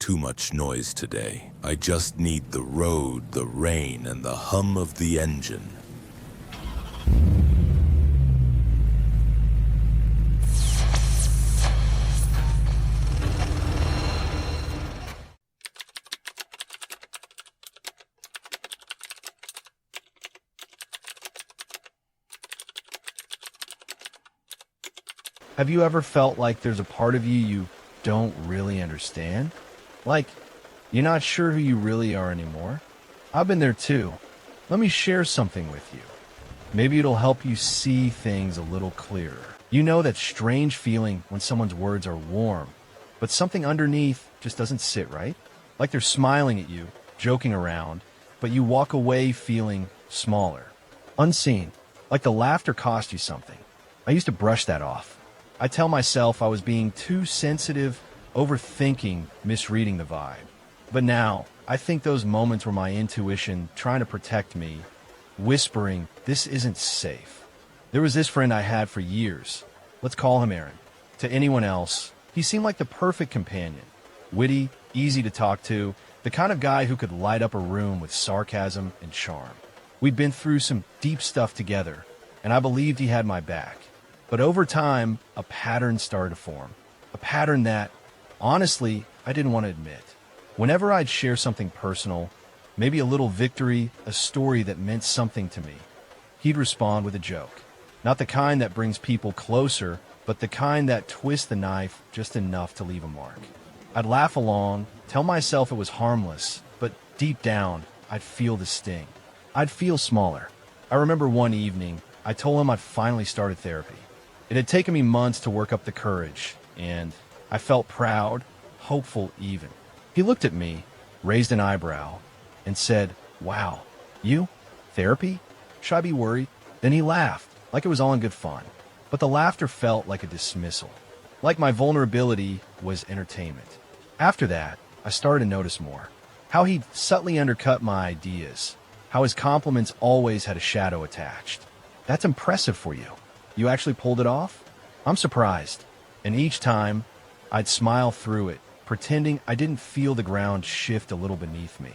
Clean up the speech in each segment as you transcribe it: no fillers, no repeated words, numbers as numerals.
too much noise today. I just need the road, the rain, and the hum of the engine. Have you ever felt like there's a part of you don't really understand? Like, you're not sure who you really are anymore? I've been there too. Let me share something with you. Maybe it'll help you see things a little clearer. You know that strange feeling when someone's words are warm, but something underneath just doesn't sit right? Like they're smiling at you, joking around, but you walk away feeling smaller, unseen, like the laughter cost you something. I used to brush that off. I tell myself I was being too sensitive, overthinking, misreading the vibe. But now, I think those moments were my intuition trying to protect me, whispering, this isn't safe. There was this friend I had for years. Let's call him Aaron. To anyone else, he seemed like the perfect companion. Witty, easy to talk to, the kind of guy who could light up a room with sarcasm and charm. We'd been through some deep stuff together, and I believed he had my back. But over time, a pattern started to form. A pattern that, honestly, I didn't want to admit. Whenever I'd share something personal, maybe a little victory, a story that meant something to me, he'd respond with a joke. Not the kind that brings people closer, but the kind that twists the knife just enough to leave a mark. I'd laugh along, tell myself it was harmless, but deep down, I'd feel the sting. I'd feel smaller. I remember one evening, I told him I'd finally started therapy. It had taken me months to work up the courage, and I felt proud, hopeful even. He looked at me, raised an eyebrow, and said, wow, you? Therapy? Should I be worried? Then he laughed, like it was all in good fun. But the laughter felt like a dismissal, like my vulnerability was entertainment. After that, I started to notice more. How he'd subtly undercut my ideas, how his compliments always had a shadow attached. That's impressive for you. You actually pulled it off? I'm surprised. And each time, I'd smile through it, pretending I didn't feel the ground shift a little beneath me.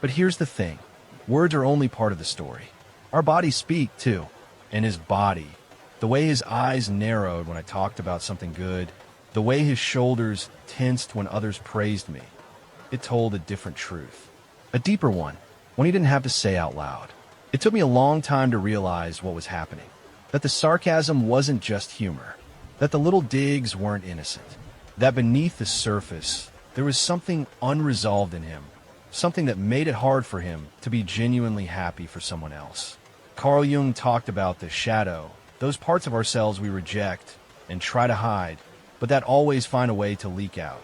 But here's the thing. Words are only part of the story. Our bodies speak, too. And his body, the way his eyes narrowed when I talked about something good, the way his shoulders tensed when others praised me, it told a different truth. A deeper one, one he didn't have to say out loud. It took me a long time to realize what was happening. That the sarcasm wasn't just humor, that the little digs weren't innocent, that beneath the surface, there was something unresolved in him, something that made it hard for him to be genuinely happy for someone else. Carl Jung talked about the shadow, those parts of ourselves we reject and try to hide, but that always find a way to leak out.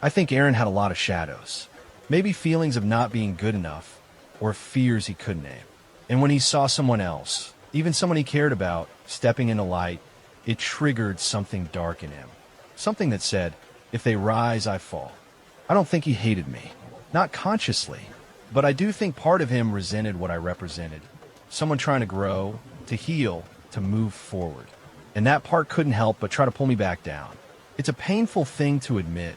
I think Aaron had a lot of shadows, maybe feelings of not being good enough, or fears he couldn't name. And when he saw someone else, even someone he cared about, stepping into light, it triggered something dark in him. Something that said, if they rise, I fall. I don't think he hated me. Not consciously. But I do think part of him resented what I represented. Someone trying to grow, to heal, to move forward. And that part couldn't help but try to pull me back down. It's a painful thing to admit,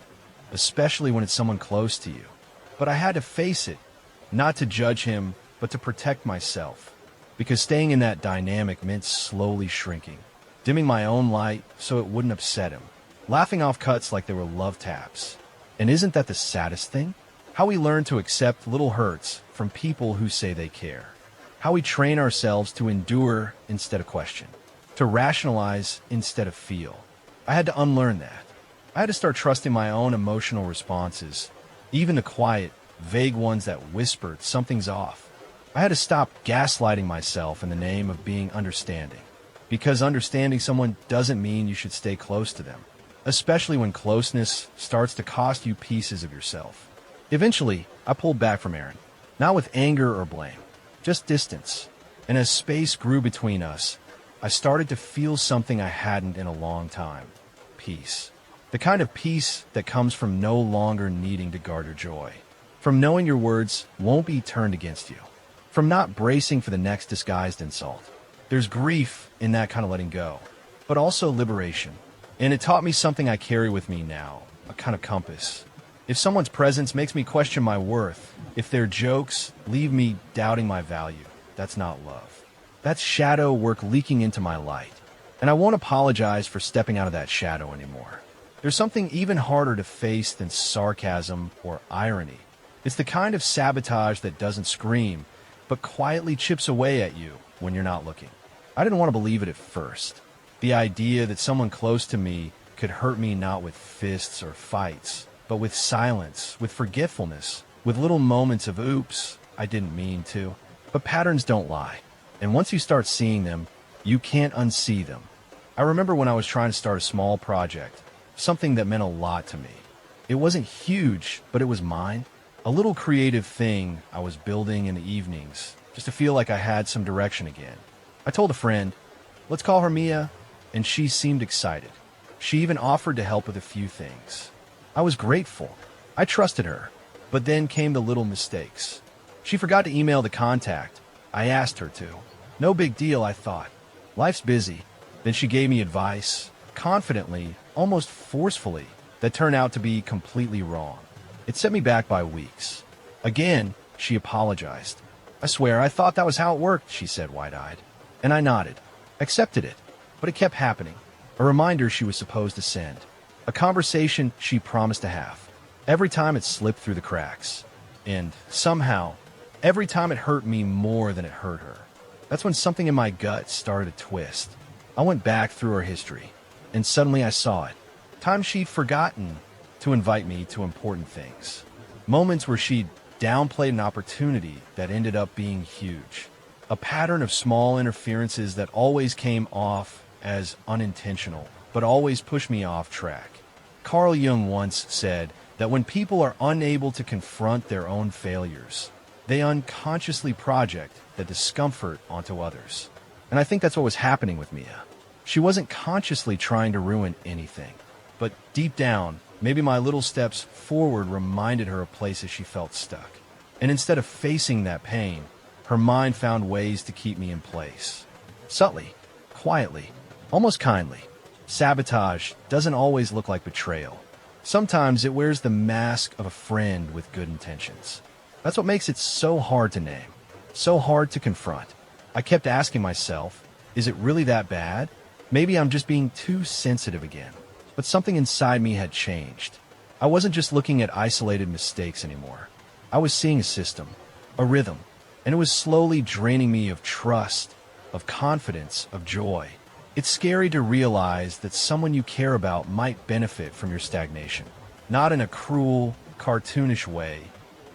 especially when it's someone close to you. But I had to face it, not to judge him, but to protect myself. Because staying in that dynamic meant slowly shrinking, dimming my own light so it wouldn't upset him, laughing off cuts like they were love taps. And isn't that the saddest thing? How we learn to accept little hurts from people who say they care. How we train ourselves to endure instead of question, to rationalize instead of feel. I had to unlearn that. I had to start trusting my own emotional responses, even the quiet, vague ones that whispered something's off. I had to stop gaslighting myself in the name of being understanding. Because understanding someone doesn't mean you should stay close to them, especially when closeness starts to cost you pieces of yourself. Eventually, I pulled back from Aaron, not with anger or blame, just distance. And as space grew between us, I started to feel something I hadn't in a long time. Peace. The kind of peace that comes from no longer needing to guard your joy. From knowing your words won't be turned against you. From not bracing for the next disguised insult. There's grief in that kind of letting go, but also liberation. And it taught me something I carry with me now, a kind of compass. If someone's presence makes me question my worth, if their jokes leave me doubting my value, that's not love. That's shadow work leaking into my light. And I won't apologize for stepping out of that shadow anymore. There's something even harder to face than sarcasm or irony. It's the kind of sabotage that doesn't scream, but quietly chips away at you when you're not looking. I didn't want to believe it at first. The idea that someone close to me could hurt me not with fists or fights, but with silence, with forgetfulness, with little moments of oops, I didn't mean to. But patterns don't lie. And once you start seeing them, you can't unsee them. I remember when I was trying to start a small project, something that meant a lot to me. It wasn't huge, but it was mine. A little creative thing I was building in the evenings, just to feel like I had some direction again. I told a friend, let's call her Mia, and she seemed excited. She even offered to help with a few things. I was grateful. I trusted her. But then came the little mistakes. She forgot to email the contact. I asked her to. No big deal, I thought. Life's busy. Then she gave me advice, confidently, almost forcefully, that turned out to be completely wrong. It set me back by weeks. Again, she apologized. I swear, I thought that was how it worked, she said wide-eyed. And I nodded, accepted it. But it kept happening. A reminder she was supposed to send. A conversation she promised to have. Every time it slipped through the cracks. And somehow, every time it hurt me more than it hurt her. That's when something in my gut started to twist. I went back through her history, and suddenly I saw it. Times she'd forgotten to invite me to important things. Moments where she'd downplayed an opportunity that ended up being huge. A pattern of small interferences that always came off as unintentional, but always pushed me off track. Carl Jung once said that when people are unable to confront their own failures, they unconsciously project the discomfort onto others. And I think that's what was happening with Mia. She wasn't consciously trying to ruin anything. But deep down, maybe my little steps forward reminded her of places she felt stuck. And instead of facing that pain, her mind found ways to keep me in place. Subtly, quietly, almost kindly. Sabotage doesn't always look like betrayal. Sometimes it wears the mask of a friend with good intentions. That's what makes it so hard to name, so hard to confront. I kept asking myself, is it really that bad? Maybe I'm just being too sensitive again. But something inside me had changed. I wasn't just looking at isolated mistakes anymore. I was seeing a system, a rhythm, and it was slowly draining me of trust, of confidence, of joy. It's scary to realize that someone you care about might benefit from your stagnation. Not in a cruel, cartoonish way,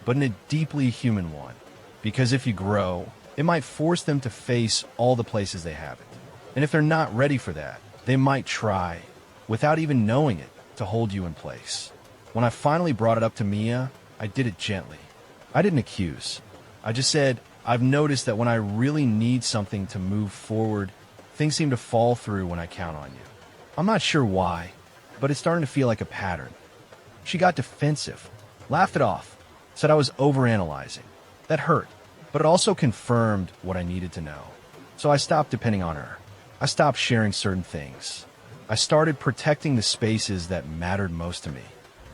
but in a deeply human one. Because if you grow, it might force them to face all the places they haven't. And if they're not ready for that, they might try, without even knowing it, to hold you in place. When I finally brought it up to Mia, I did it gently. I didn't accuse. I just said, I've noticed that when I really need something to move forward, things seem to fall through when I count on you. I'm not sure why, but it's starting to feel like a pattern. She got defensive, laughed it off, said I was overanalyzing. That hurt, but it also confirmed what I needed to know. So I stopped depending on her. I stopped sharing certain things. I started protecting the spaces that mattered most to me.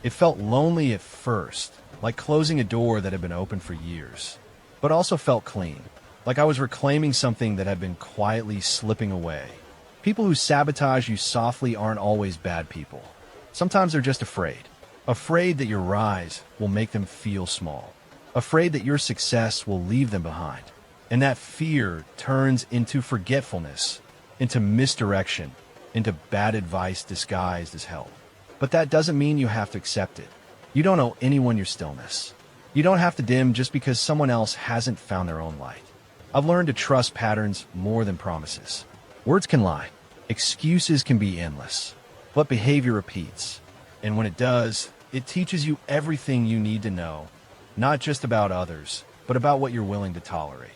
It felt lonely at first, like closing a door that had been open for years, but also felt clean, like I was reclaiming something that had been quietly slipping away. People who sabotage you softly aren't always bad people. Sometimes they're just afraid. Afraid that your rise will make them feel small. Afraid that your success will leave them behind. And that fear turns into forgetfulness, into misdirection, into bad advice disguised as help. But that doesn't mean you have to accept it. You don't owe anyone your stillness. You don't have to dim just because someone else hasn't found their own light. I've learned to trust patterns more than promises. Words can lie. Excuses can be endless. But behavior repeats. And when it does, it teaches you everything you need to know, not just about others, but about what you're willing to tolerate.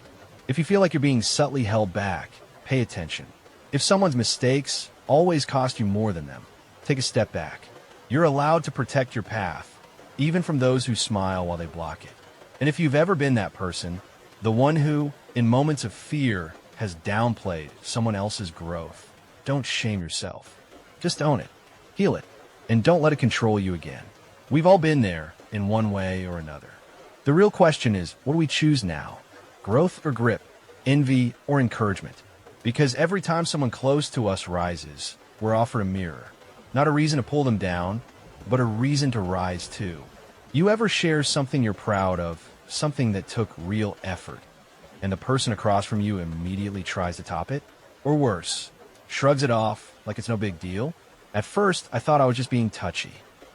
If you feel like you're being subtly held back, pay attention. If someone's mistakes always cost you more than them, take a step back. You're allowed to protect your path, even from those who smile while they block it. And if you've ever been that person, the one who, in moments of fear, has downplayed someone else's growth, don't shame yourself. Just own it, heal it, and don't let it control you again. We've all been there, in one way or another. The real question is, what do we choose now? Growth or grip? Envy or encouragement? Because every time someone close to us rises, we're offered a mirror. Not a reason to pull them down, but a reason to rise too. You ever share something you're proud of, something that took real effort, and the person across from you immediately tries to top it? Or worse, shrugs it off like it's no big deal? At first, I thought I was just being touchy.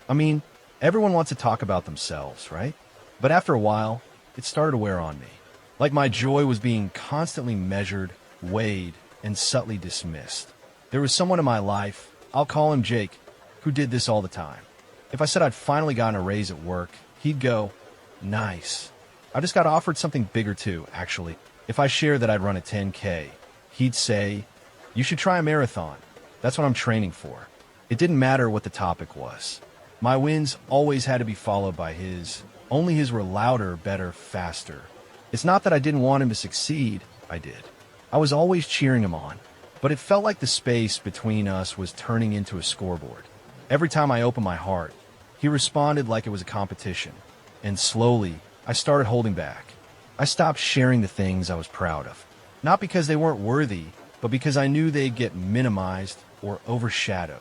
I mean, everyone wants to talk about themselves, right? But after a while, it started to wear on me. Like my joy was being constantly measured, weighed, and subtly dismissed. There was someone in my life, I'll call him Jake, who did this all the time. If I said I'd finally gotten a raise at work, he'd go, "Nice. I just got offered something bigger too, actually." If I shared that I'd run a 10K, he'd say, "You should try a marathon. That's what I'm training for." It didn't matter what the topic was. My wins always had to be followed by his. Only his were louder, better, faster. It's not that I didn't want him to succeed. I did. I was always cheering him on. But it felt like the space between us was turning into a scoreboard. Every time I opened my heart, he responded like it was a competition. And slowly, I started holding back. I stopped sharing the things I was proud of. Not because they weren't worthy, but because I knew they'd get minimized or overshadowed.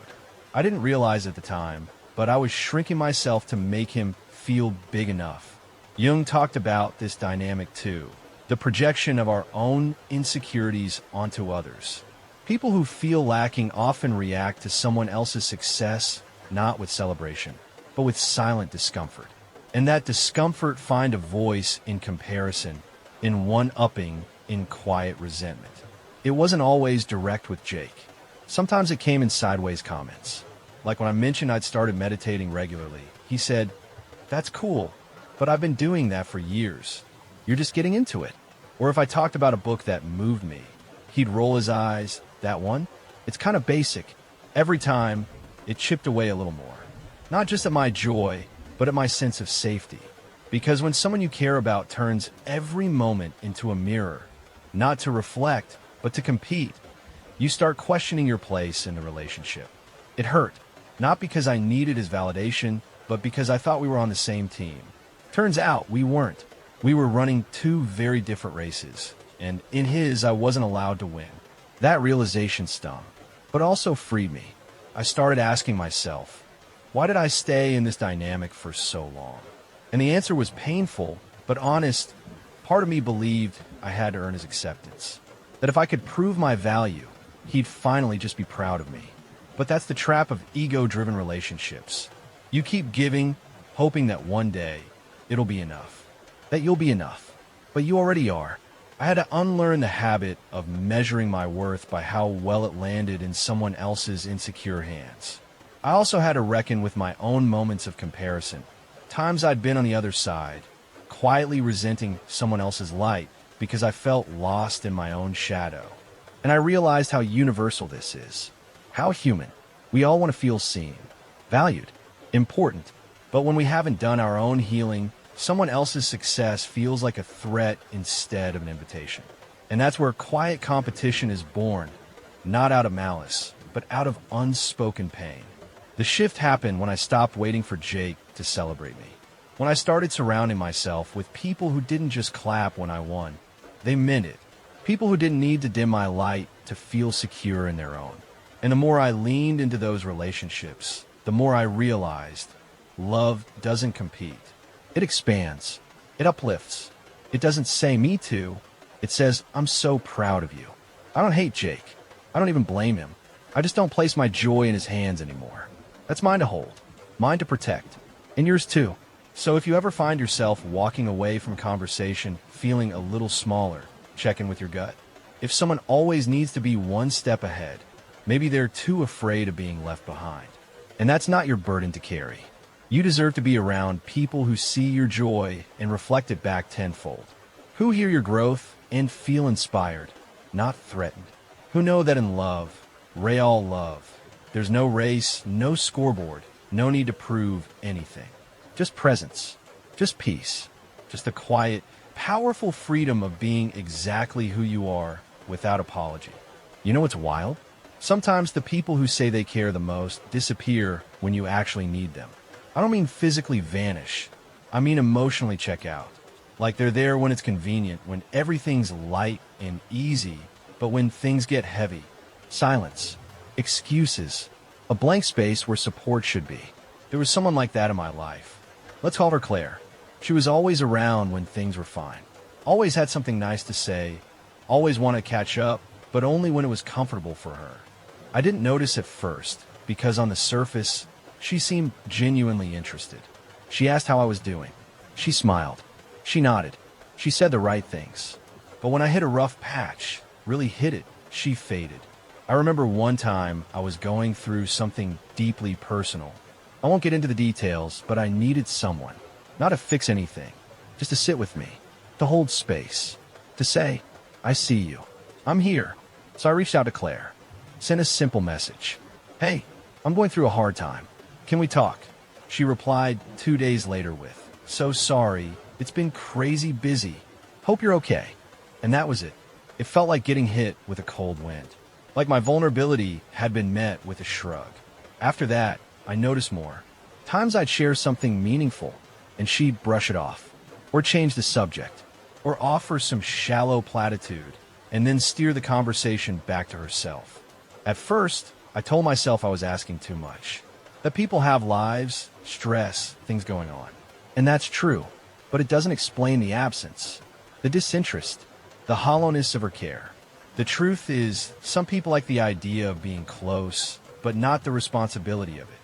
I didn't realize at the time, but I was shrinking myself to make him feel big enough. Jung talked about this dynamic too, the projection of our own insecurities onto others. People who feel lacking often react to someone else's success, not with celebration, but with silent discomfort. And that discomfort find a voice in comparison, in one-upping, in quiet resentment. It wasn't always direct with Jake. Sometimes it came in sideways comments. Like when I mentioned I'd started meditating regularly, he said, "That's cool, but I've been doing that for years. You're just getting into it." Or if I talked about a book that moved me, he'd roll his eyes. "That one? It's kind of basic." Every time, it chipped away a little more. Not just at my joy, but at my sense of safety. Because when someone you care about turns every moment into a mirror, not to reflect, but to compete, you start questioning your place in the relationship. It hurt, not because I needed his validation, but because I thought we were on the same team. Turns out we weren't. We were running two very different races, and in his, I wasn't allowed to win. That realization stung, but also freed me. I started asking myself, why did I stay in this dynamic for so long? And the answer was painful, but honest. Part of me believed I had to earn his acceptance. That if I could prove my value, he'd finally just be proud of me. But that's the trap of ego-driven relationships. You keep giving, hoping that one day it'll be enough. That you'll be enough. But you already are. I had to unlearn the habit of measuring my worth by how well it landed in someone else's insecure hands. I also had to reckon with my own moments of comparison. Times I'd been on the other side, quietly resenting someone else's light because I felt lost in my own shadow. And I realized how universal this is. How human. We all want to feel seen, valued, important. But when we haven't done our own healing, someone else's success feels like a threat instead of an invitation. And that's where quiet competition is born, not out of malice, but out of unspoken pain. The shift happened when I stopped waiting for Jake to celebrate me. When I started surrounding myself with people who didn't just clap when I won, they meant it. People who didn't need to dim my light to feel secure in their own. And the more I leaned into those relationships, the more I realized love doesn't compete. It expands. It uplifts. It doesn't say me too. It says, "I'm so proud of you." I don't hate Jake. I don't even blame him. I just don't place my joy in his hands anymore. That's mine to hold, mine to protect, and yours too. So if you ever find yourself walking away from conversation feeling a little smaller, check in with your gut. If someone always needs to be one step ahead, maybe they're too afraid of being left behind. And that's not your burden to carry. You deserve to be around people who see your joy and reflect it back tenfold. Who hear your growth and feel inspired, not threatened. Who know that in love, real love, there's no race, no scoreboard, no need to prove anything. Just presence, just peace, just the quiet, powerful freedom of being exactly who you are without apology. You know what's wild? Sometimes the people who say they care the most disappear when you actually need them. I don't mean physically vanish. I mean emotionally check out. Like they're there when it's convenient, when everything's light and easy, but when things get heavy. Silence. Excuses. A blank space where support should be. There was someone like that in my life. Let's call her Claire. She was always around when things were fine. Always had something nice to say. Always wanted to catch up, but only when it was comfortable for her. I didn't notice at first, because on the surface, she seemed genuinely interested. She asked how I was doing. She smiled. She nodded. She said the right things. But when I hit a rough patch, really hit it, she faded. I remember one time I was going through something deeply personal. I won't get into the details, but I needed someone. Not to fix anything, just to sit with me, to hold space, to say, I see you. I'm here. So I reached out to Claire. Sent a simple message. Hey, I'm going through a hard time. Can we talk? She replied 2 days later with, so sorry, it's been crazy busy. Hope you're okay. And that was it. It felt like getting hit with a cold wind. Like my vulnerability had been met with a shrug. After that, I noticed more. Times I'd share something meaningful, and she'd brush it off, or change the subject, or offer some shallow platitude, and then steer the conversation back to herself. At first, I told myself I was asking too much. That people have lives, stress, things going on. And that's true, but it doesn't explain the absence, the disinterest, the hollowness of her care. The truth is, some people like the idea of being close, but not the responsibility of it.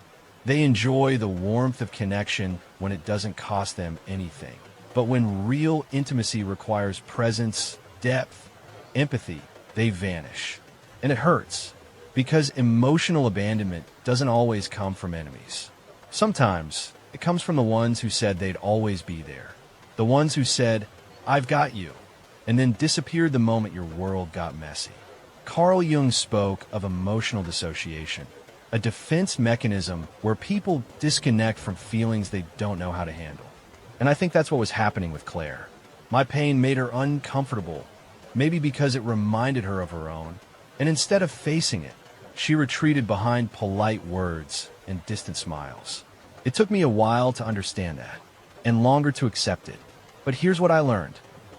They enjoy the warmth of connection when it doesn't cost them anything. But when real intimacy requires presence, depth, empathy, they vanish. And it hurts, because emotional abandonment doesn't always come from enemies. Sometimes it comes from the ones who said they'd always be there. The ones who said, I've got you, and then disappeared the moment your world got messy. Carl Jung spoke of emotional dissociation, a defense mechanism where people disconnect from feelings they don't know how to handle. And I think that's what was happening with Claire. My pain made her uncomfortable, maybe because it reminded her of her own, and instead of facing it, she retreated behind polite words and distant smiles. It took me a while to understand that, and longer to accept it. But here's what I learned.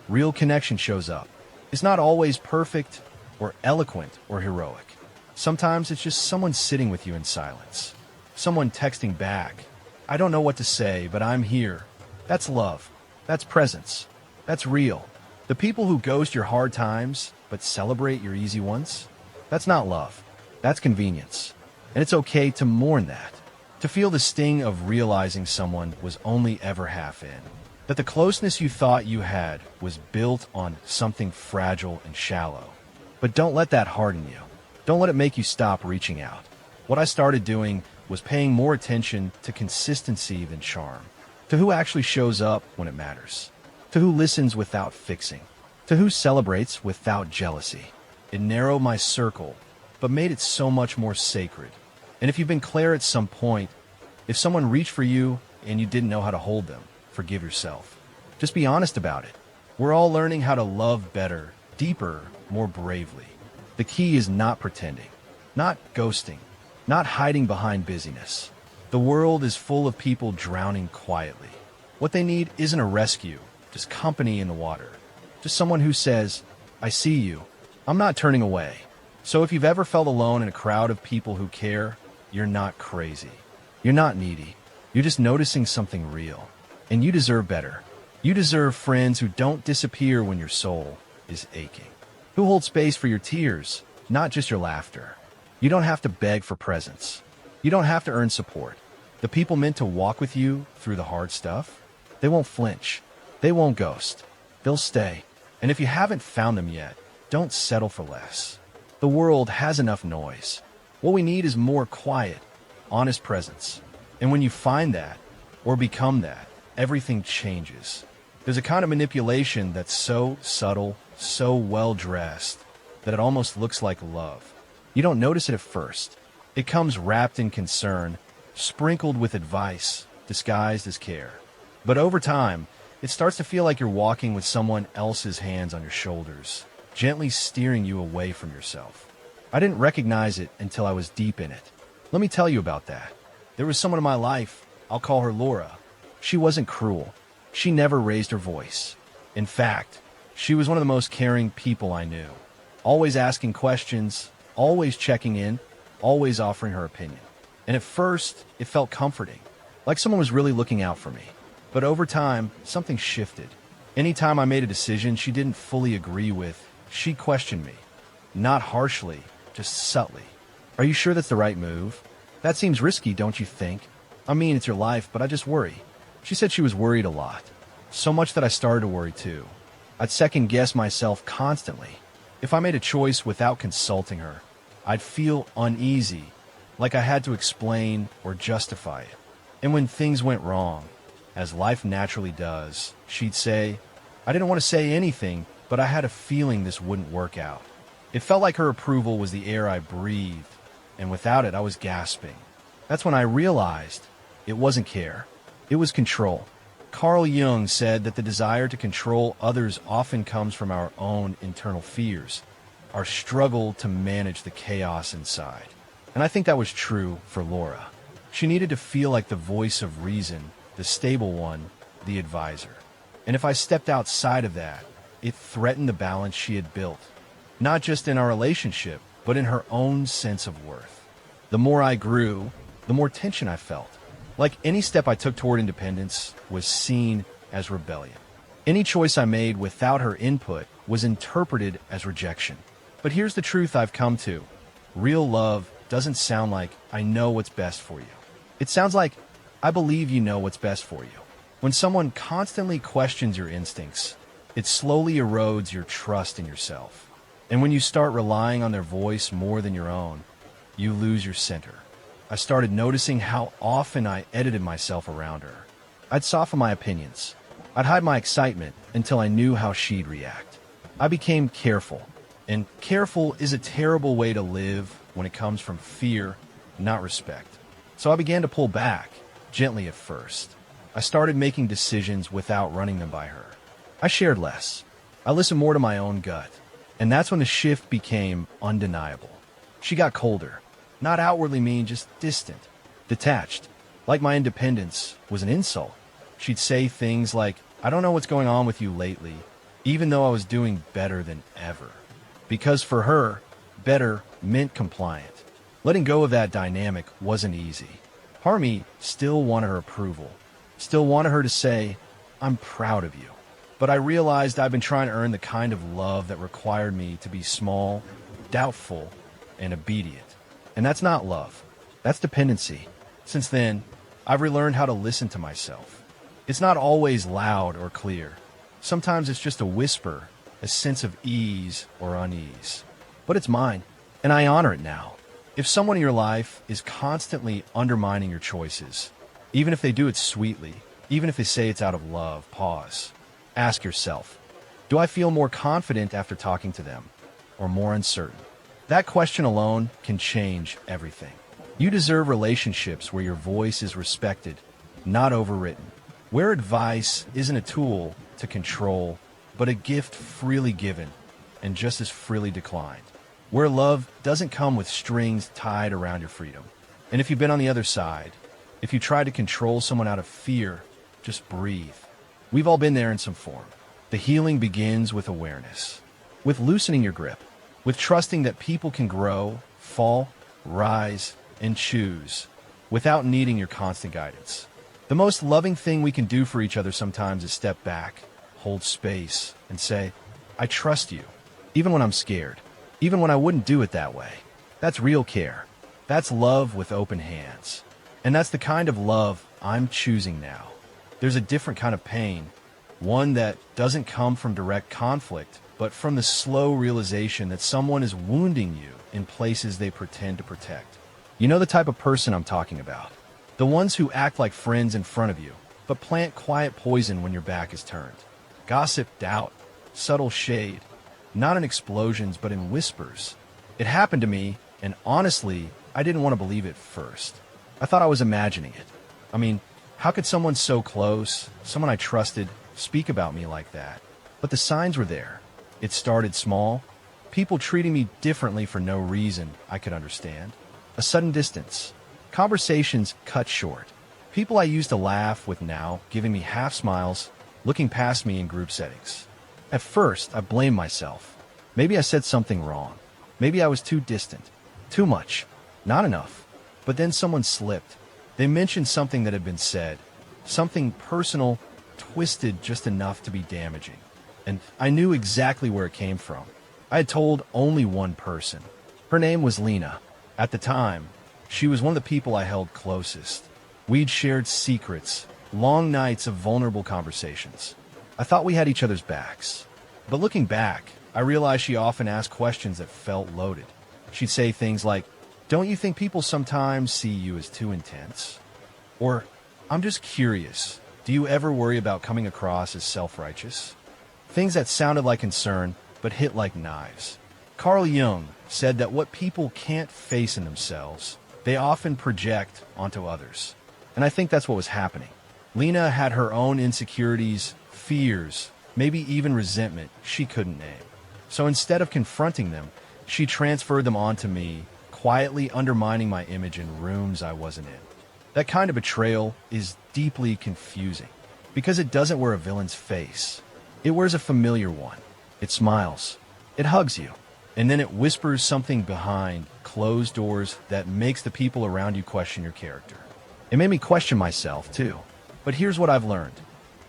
Real connection shows up. It's not always perfect, or eloquent, or heroic. Sometimes it's just someone sitting with you in silence. Someone texting back. I don't know what to say, but I'm here. That's love. That's presence. That's real. The people who ghost your hard times, but celebrate your easy ones, that's not love. That's convenience. And it's okay to mourn that. To feel the sting of realizing someone was only ever half in. That the closeness you thought you had was built on something fragile and shallow. But don't let that harden you. Don't let it make you stop reaching out. What I started doing was paying more attention to consistency than charm. To who actually shows up when it matters. To who listens without fixing. To who celebrates without jealousy. It narrowed my circle, but made it so much more sacred. And if you've been Claire at some point, if someone reached for you and you didn't know how to hold them, forgive yourself. Just be honest about it. We're all learning how to love better, deeper, more bravely. The key is not pretending, not ghosting, not hiding behind busyness. The world is full of people drowning quietly. What they need isn't a rescue, just company in the water. Just someone who says, I see you. I'm not turning away. So if you've ever felt alone in a crowd of people who care, you're not crazy. You're not needy. You're just noticing something real. And you deserve better. You deserve friends who don't disappear when your soul is aching. Who hold space for your tears, not just your laughter. You don't have to beg for presence. You don't have to earn support. The people meant to walk with you through the hard stuff, they won't flinch. They won't ghost. They'll stay. And if you haven't found them yet, don't settle for less. The world has enough noise. What we need is more quiet, honest presence. And when you find that, or become that, everything changes. There's a kind of manipulation that's so subtle, so well-dressed, that it almost looks like love. You don't notice it at first. It comes wrapped in concern, sprinkled with advice, disguised as care. But over time, it starts to feel like you're walking with someone else's hands on your shoulders, gently steering you away from yourself. I didn't recognize it until I was deep in it. Let me tell you about that. There was someone in my life, I'll call her Laura. She wasn't cruel. She never raised her voice. In fact, she was one of the most caring people I knew. Always asking questions, always checking in, always offering her opinion. And at first, it felt comforting, like someone was really looking out for me. But over time, something shifted. Anytime I made a decision she didn't fully agree with, she questioned me. Not harshly, just subtly. Are you sure that's the right move? That seems risky, don't you think? I mean, it's your life, but I just worry. She said she was worried a lot. So much that I started to worry too. I'd second guess myself constantly. If I made a choice without consulting her, I'd feel uneasy, like I had to explain or justify it. And when things went wrong, as life naturally does, she'd say, I didn't want to say anything, but I had a feeling this wouldn't work out. It felt like her approval was the air I breathed, and without it, I was gasping. That's when I realized it wasn't care, it was control. Carl Jung said that the desire to control others often comes from our own internal fears, our struggle to manage the chaos inside. And I think that was true for Laura. She needed to feel like the voice of reason, the stable one, the advisor. And if I stepped outside of that, it threatened the balance she had built, not just in our relationship, but in her own sense of worth. The more I grew, the more tension I felt. Like any step I took toward independence was seen as rebellion. Any choice I made without her input was interpreted as rejection. But here's the truth I've come to. Real love doesn't sound like I know what's best for you. It sounds like I believe you know what's best for you. When someone constantly questions your instincts, it slowly erodes your trust in yourself. And when you start relying on their voice more than your own, you lose your center. I started noticing how often I edited myself around her. I'd soften my opinions. I'd hide my excitement until I knew how she'd react. I became careful. And careful is a terrible way to live when it comes from fear, not respect. So I began to pull back, gently at first. I started making decisions without running them by her. I shared less. I listened more to my own gut. And that's when the shift became undeniable. She got colder. Not outwardly mean, just distant, detached. Like my independence was an insult. She'd say things like, I don't know what's going on with you lately, even though I was doing better than ever. Because for her, better meant compliant. Letting go of that dynamic wasn't easy. Part of me still wanted her approval, still wanted her to say, I'm proud of you. But I realized I'd been trying to earn the kind of love that required me to be small, doubtful, and obedient. And that's not love. That's dependency. Since then, I've relearned how to listen to myself. It's not always loud or clear. Sometimes it's just a whisper, a sense of ease or unease. But it's mine, and I honor it now. If someone in your life is constantly undermining your choices, even if they do it sweetly, even if they say it's out of love, pause. Ask yourself, do I feel more confident after talking to them, or more uncertain? That question alone can change everything. You deserve relationships where your voice is respected, not overwritten. Where advice isn't a tool to control, but a gift freely given and just as freely declined. Where love doesn't come with strings tied around your freedom. And if you've been on the other side, if you tried to control someone out of fear, just breathe. We've all been there in some form. The healing begins with awareness, with loosening your grip, with trusting that people can grow, fall, rise, and choose without needing your constant guidance. The most loving thing we can do for each other sometimes is step back, hold space, and say, I trust you, even when I'm scared, even when I wouldn't do it that way. That's real care. That's love with open hands. And that's the kind of love I'm choosing now. There's a different kind of pain, one that doesn't come from direct conflict, but from the slow realization that someone is wounding you in places they pretend to protect. You know the type of person I'm talking about. The ones who act like friends in front of you, but plant quiet poison when your back is turned. Gossip, doubt, subtle shade, not in explosions, but in whispers. It happened to me, and honestly, I didn't want to believe it first. I thought I was imagining it. I mean, how could someone so close, someone I trusted, speak about me like that? But the signs were there. It started small. People treating me differently for no reason I could understand. A sudden distance. Conversations cut short. People I used to laugh with now giving me half smiles, looking past me in group settings. At first, I blamed myself. Maybe I said something wrong. Maybe I was too distant. Too much. Not enough. But then someone slipped. They mentioned something that had been said. Something personal, twisted just enough to be damaging. And I knew exactly where it came from. I had told only one person. Her name was Lena. At the time, she was one of the people I held closest. We'd shared secrets, long nights of vulnerable conversations. I thought we had each other's backs. But looking back, I realized she often asked questions that felt loaded. She'd say things like, "Don't you think people sometimes see you as too intense?" Or, "I'm just curious. Do you ever worry about coming across as self-righteous?" Things that sounded like concern, but hit like knives. Carl Jung said that what people can't face in themselves, they often project onto others. And I think that's what was happening. Lena had her own insecurities, fears, maybe even resentment she couldn't name. So instead of confronting them, she transferred them onto me, quietly undermining my image in rooms I wasn't in. That kind of betrayal is deeply confusing because it doesn't wear a villain's face. It wears a familiar one. It smiles. It hugs you. And then it whispers something behind closed doors that makes the people around you question your character. It made me question myself, too. But here's what I've learned.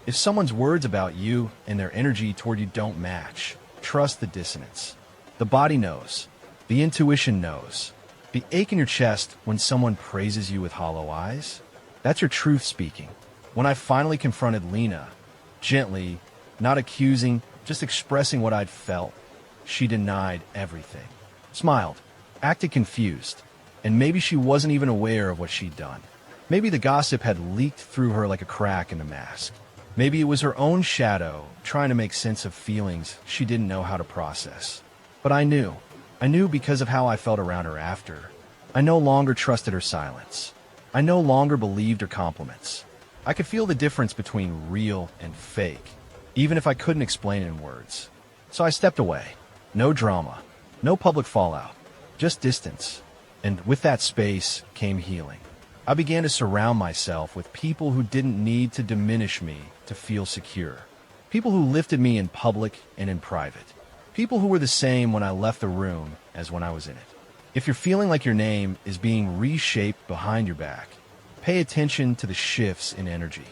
If someone's words about you and their energy toward you don't match, trust the dissonance. The body knows. The intuition knows. The ache in your chest when someone praises you with hollow eyes, that's your truth speaking. When I finally confronted Lena, gently, not accusing, just expressing what I'd felt, she denied everything. Smiled, acted confused, and maybe she wasn't even aware of what she'd done. Maybe the gossip had leaked through her like a crack in a mask. Maybe it was her own shadow trying to make sense of feelings she didn't know how to process. But I knew. I knew because of how I felt around her after. I no longer trusted her silence. I no longer believed her compliments. I could feel the difference between real and fake, even if I couldn't explain it in words. So I stepped away. No drama. No public fallout. Just distance. And with that space came healing. I began to surround myself with people who didn't need to diminish me to feel secure. People who lifted me in public and in private. People who were the same when I left the room as when I was in it. If you're feeling like your name is being reshaped behind your back, pay attention to the shifts in energy,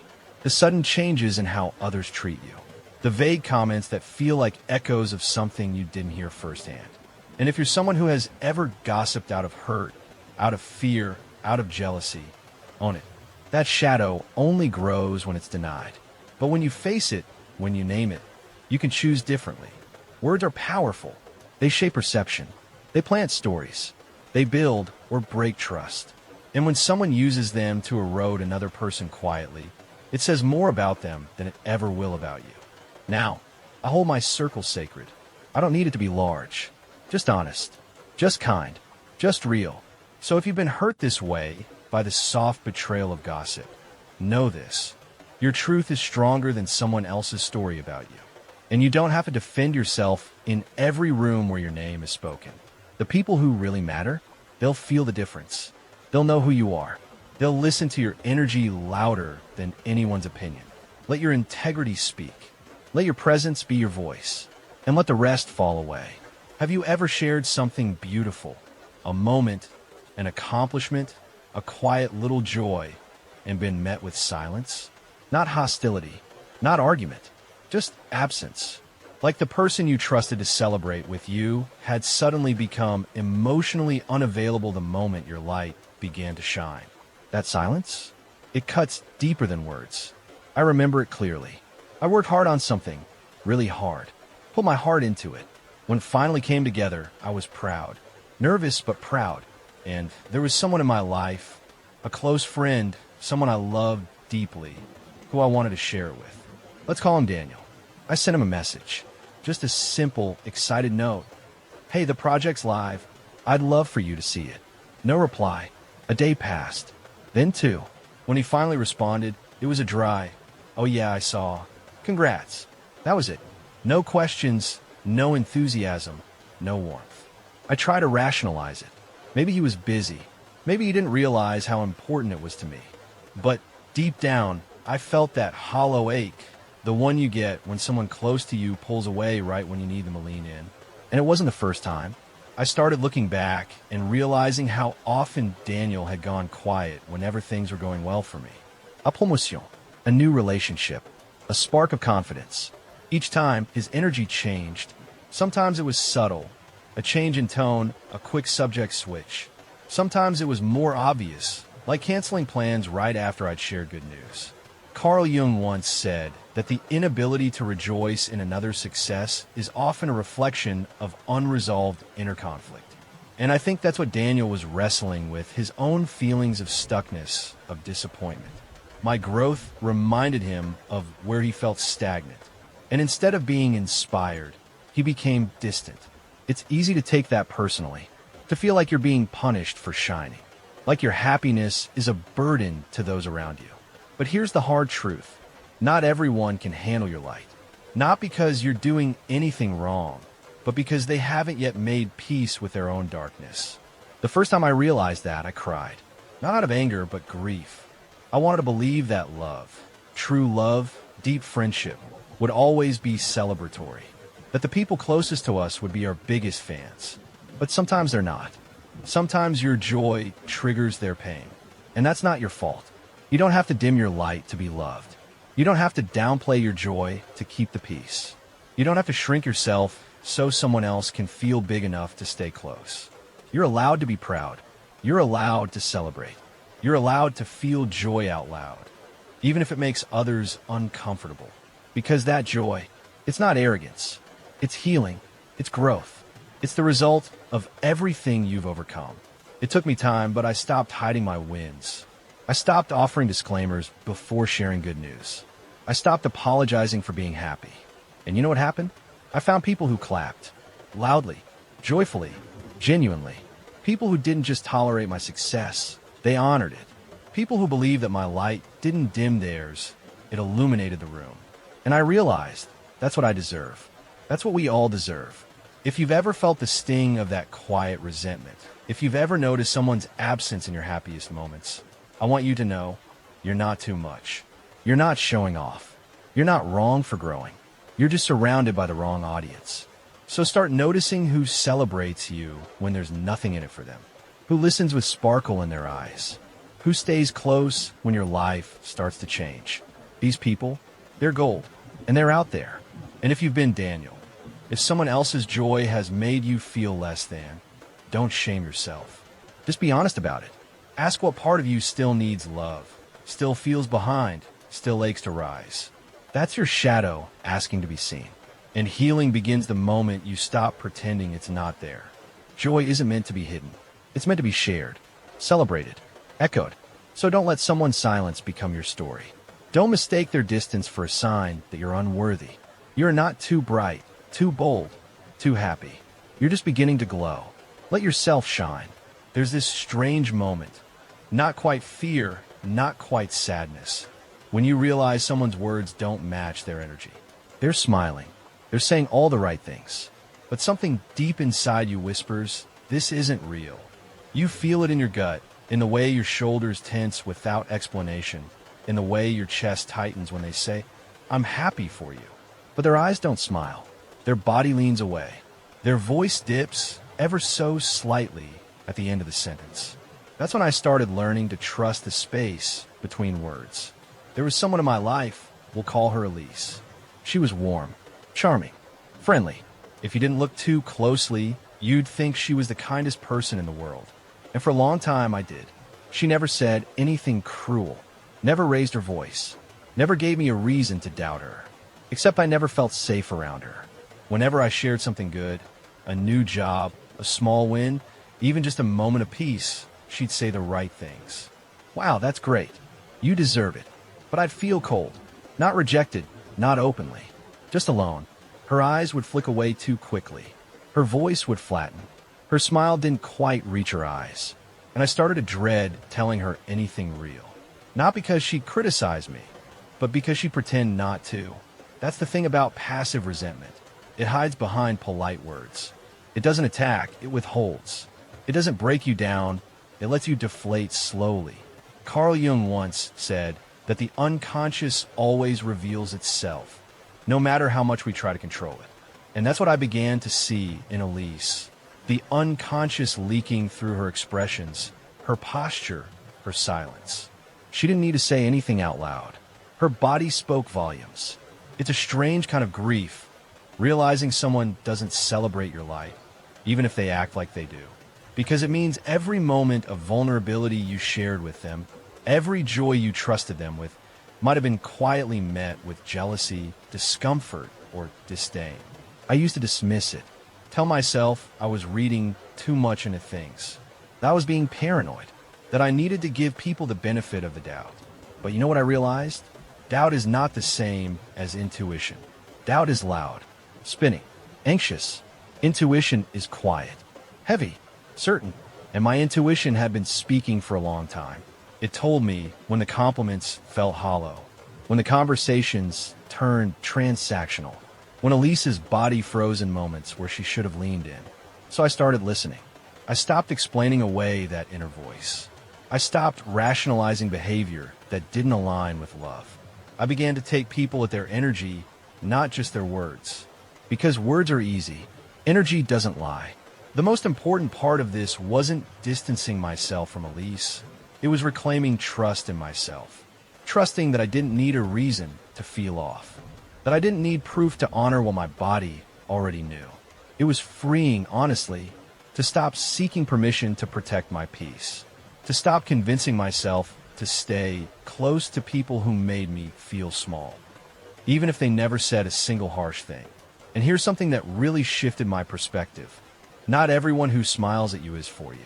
the sudden changes in how others treat you, the vague comments that feel like echoes of something you didn't hear firsthand. And if you're someone who has ever gossiped out of hurt, out of fear, out of jealousy, own it. That shadow only grows when it's denied. But when you face it, when you name it, you can choose differently. Words are powerful. They shape perception. They plant stories. They build or break trust. And when someone uses them to erode another person quietly, it says more about them than it ever will about you. Now, I hold my circle sacred. I don't need it to be large. Just honest. Just kind. Just real. So if you've been hurt this way by the soft betrayal of gossip, know this. Your truth is stronger than someone else's story about you. And you don't have to defend yourself in every room where your name is spoken. The people who really matter, they'll feel the difference. They'll know who you are. They'll listen to your energy louder than anyone's opinion. Let your integrity speak. Let your presence be your voice. And let the rest fall away. Have you ever shared something beautiful, a moment, an accomplishment, a quiet little joy, and been met with silence? Not hostility, not argument, just absence. Like the person you trusted to celebrate with you had suddenly become emotionally unavailable the moment your light began to shine. That silence? It cuts deeper than words. I remember it clearly. I worked hard on something, really hard. Put my heart into it. When it finally came together, I was proud. Nervous, but proud. And there was someone in my life, a close friend, someone I loved deeply, who I wanted to share it with. Let's call him Daniel. I sent him a message. Just a simple, excited note. "Hey, the project's live. I'd love for you to see it." No reply. A day passed. Then two. When he finally responded, it was a dry, "Oh yeah, I saw. Congrats." That was it. No questions, no enthusiasm, no warmth. I tried to rationalize it. Maybe he was busy. Maybe he didn't realize how important it was to me. But deep down, I felt that hollow ache, The one you get when someone close to you pulls away right when you need them to lean in. And it wasn't the first time. I started looking back and realizing how often Daniel had gone quiet whenever things were going well for me. A promotion, a new relationship, a spark of confidence. Each time, his energy changed. Sometimes it was subtle, a change in tone, a quick subject switch. Sometimes it was more obvious, like canceling plans right after I'd shared good news. Carl Jung once said that the inability to rejoice in another's success is often a reflection of unresolved inner conflict. And I think that's what Daniel was wrestling with, his own feelings of stuckness, of disappointment. My growth reminded him of where he felt stagnant. And instead of being inspired, he became distant. It's easy to take that personally, to feel like you're being punished for shining, like your happiness is a burden to those around you. But here's the hard truth. Not everyone can handle your light. Not because you're doing anything wrong, but because they haven't yet made peace with their own darkness. The first time I realized that, I cried. Not out of anger, but grief. I wanted to believe that love, true love, deep friendship, would always be celebratory. That the people closest to us would be our biggest fans. But sometimes they're not. Sometimes your joy triggers their pain. And that's not your fault. You don't have to dim your light to be loved. You don't have to downplay your joy to keep the peace. You don't have to shrink yourself so someone else can feel big enough to stay close. You're allowed to be proud. You're allowed to celebrate. You're allowed to feel joy out loud, even if it makes others uncomfortable. Because that joy, it's not arrogance. It's healing. It's growth. It's the result of everything you've overcome. It took me time, but I stopped hiding my wins. I stopped offering disclaimers before sharing good news. I stopped apologizing for being happy. And you know what happened? I found people who clapped. Loudly, joyfully, genuinely. People who didn't just tolerate my success, they honored it. People who believed that my light didn't dim theirs, it illuminated the room. And I realized that's what I deserve. That's what we all deserve. If you've ever felt the sting of that quiet resentment, if you've ever noticed someone's absence in your happiest moments, I want you to know you're not too much. You're not showing off. You're not wrong for growing. You're just surrounded by the wrong audience. So start noticing who celebrates you when there's nothing in it for them, who listens with sparkle in their eyes, who stays close when your life starts to change. These people, they're gold, and they're out there. And if you've been Daniel, if someone else's joy has made you feel less than, don't shame yourself. Just be honest about it. Ask what part of you still needs love, still feels behind, still aches to rise. That's your shadow asking to be seen. And healing begins the moment you stop pretending it's not there. Joy isn't meant to be hidden. It's meant to be shared, celebrated, echoed. So don't let someone's silence become your story. Don't mistake their distance for a sign that you're unworthy. You're not too bright, too bold, too happy. You're just beginning to glow. Let yourself shine. There's this strange moment. Not quite fear, not quite sadness. When you realize someone's words don't match their energy. They're smiling. They're saying all the right things. But something deep inside you whispers, this isn't real. You feel it in your gut, in the way your shoulders tense without explanation, in the way your chest tightens when they say, I'm happy for you. But their eyes don't smile. Their body leans away. Their voice dips ever so slightly at the end of the sentence. That's when I started learning to trust the space between words. There was someone in my life, we'll call her Elise. She was warm, charming, friendly. If you didn't look too closely, you'd think she was the kindest person in the world. And for a long time, I did. She never said anything cruel, never raised her voice, never gave me a reason to doubt her. Except I never felt safe around her. Whenever I shared something good, a new job, a small win, even just a moment of peace, she'd say the right things. Wow, that's great. You deserve it. But I'd feel cold. Not rejected, not openly. Just alone. Her eyes would flick away too quickly. Her voice would flatten. Her smile didn't quite reach her eyes. And I started to dread telling her anything real. Not because she'd criticize me, but because she'd pretend not to. That's the thing about passive resentment. It hides behind polite words. It doesn't attack, it withholds. It doesn't break you down, it lets you deflate slowly. Carl Jung once said, that the unconscious always reveals itself, no matter how much we try to control it. And that's what I began to see in Elise. The unconscious leaking through her expressions, her posture, her silence. She didn't need to say anything out loud. Her body spoke volumes. It's a strange kind of grief, realizing someone doesn't celebrate your light, even if they act like they do. Because it means every moment of vulnerability you shared with them, every joy you trusted them with, might have been quietly met with jealousy, discomfort, or disdain. I used to dismiss it, tell myself I was reading too much into things, that I was being paranoid, that I needed to give people the benefit of the doubt. But you know what I realized? Doubt is not the same as intuition. Doubt is loud, spinning, anxious. Intuition is quiet, heavy, certain, and my intuition had been speaking for a long time. It told me when the compliments felt hollow, when the conversations turned transactional, when Elise's body froze in moments where she should have leaned in. So I started listening. I stopped explaining away that inner voice. I stopped rationalizing behavior that didn't align with love. I began to take people at their energy, not just their words. Because words are easy, energy doesn't lie. The most important part of this wasn't distancing myself from Elise. It was reclaiming trust in myself. Trusting that I didn't need a reason to feel off. That I didn't need proof to honor what my body already knew. It was freeing, honestly, to stop seeking permission to protect my peace. To stop convincing myself to stay close to people who made me feel small, even if they never said a single harsh thing. And here's something that really shifted my perspective. Not everyone who smiles at you is for you.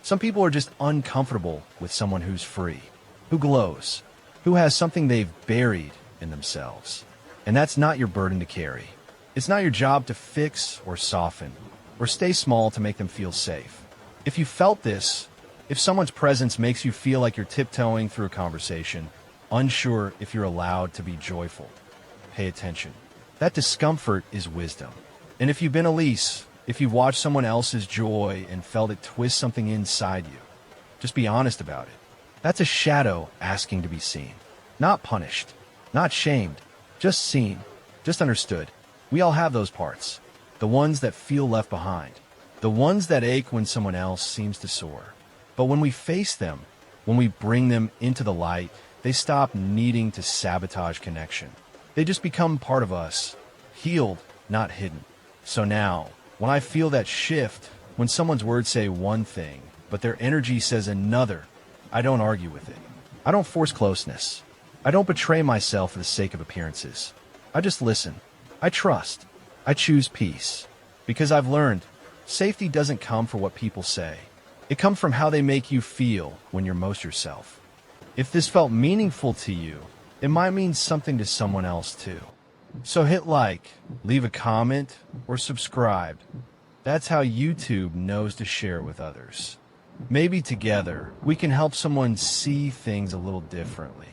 Some people are just uncomfortable with someone who's free, who glows, who has something they've buried in themselves. And that's not your burden to carry. It's not your job to fix or soften or stay small to make them feel safe. If you felt this, if someone's presence makes you feel like you're tiptoeing through a conversation, unsure if you're allowed to be joyful, pay attention. That discomfort is wisdom. And if you've been Elise, if you've watched someone else's joy and felt it twist something inside you, just be honest about it. That's a shadow asking to be seen. Not punished, not shamed, just seen, just understood. We all have those parts. The ones that feel left behind. The ones that ache when someone else seems to soar. But when we face them, when we bring them into the light, they stop needing to sabotage connection. They just become part of us, healed, not hidden. So now, when I feel that shift, when someone's words say one thing, but their energy says another, I don't argue with it. I don't force closeness. I don't betray myself for the sake of appearances. I just listen. I trust. I choose peace. Because I've learned, safety doesn't come from what people say. It comes from how they make you feel when you're most yourself. If this felt meaningful to you, it might mean something to someone else too. So hit like, leave a comment, or subscribe. That's how YouTube knows to share it with others. Maybe together, we can help someone see things a little differently.